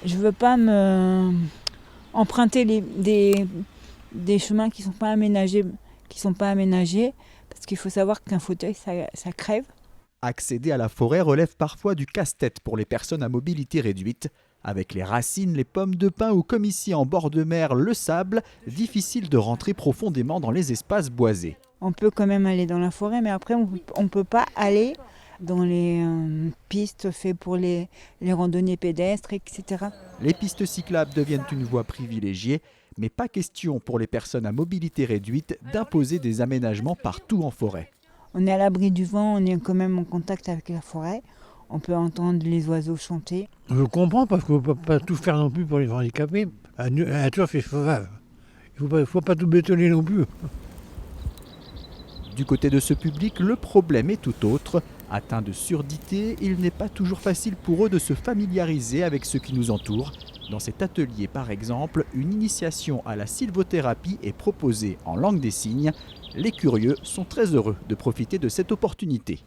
Je veux pas me emprunter des chemins qui sont pas aménagés, parce qu'il faut savoir qu'un fauteuil, ça crève. Accéder à la forêt relève parfois du casse-tête pour les personnes à mobilité réduite. Avec les racines, les pommes de pin ou comme ici en bord de mer, le sable, difficile de rentrer profondément dans les espaces boisés. On peut quand même aller dans la forêt, mais après, on ne peut pas aller dans les pistes faites pour les randonnées pédestres, etc. Les pistes cyclables deviennent une voie privilégiée, mais pas question pour les personnes à mobilité réduite d'imposer des aménagements partout en forêt. On est à l'abri du vent, on est quand même en contact avec la forêt. On peut entendre les oiseaux chanter. Je comprends parce qu'on ne peut pas tout faire non plus pour les handicapés. La nature fait sauvage. Il ne faut pas tout bétonner non plus. Du côté de ce public, le problème est tout autre. Atteints de surdité, il n'est pas toujours facile pour eux de se familiariser avec ce qui nous entoure. Dans cet atelier, par exemple, une initiation à la sylvothérapie est proposée en langue des signes. Les curieux sont très heureux de profiter de cette opportunité.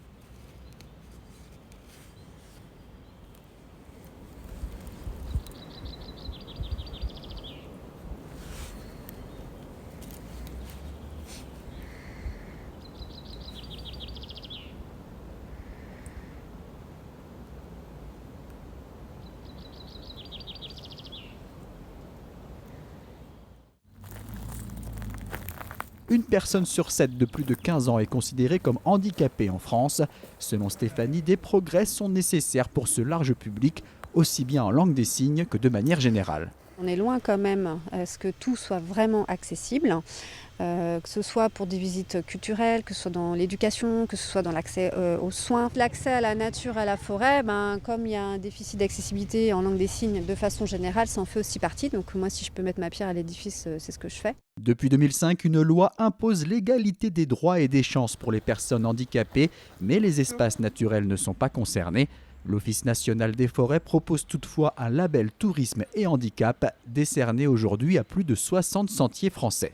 Une personne sur 7 de plus de 15 ans est considérée comme handicapée en France. Selon Stéphanie, des progrès sont nécessaires pour ce large public, aussi bien en langue des signes que de manière générale. On est loin quand même à ce que tout soit vraiment accessible, que ce soit pour des visites culturelles, que ce soit dans l'éducation, que ce soit dans l'accès aux soins. L'accès à la nature, à la forêt, comme il y a un déficit d'accessibilité en langue des signes de façon générale, ça en fait aussi partie. Donc moi, si je peux mettre ma pierre à l'édifice, c'est ce que je fais. Depuis 2005, une loi impose l'égalité des droits et des chances pour les personnes handicapées, mais les espaces naturels ne sont pas concernés. L'Office national des forêts propose toutefois un label tourisme et handicap décerné aujourd'hui à plus de 60 sentiers français.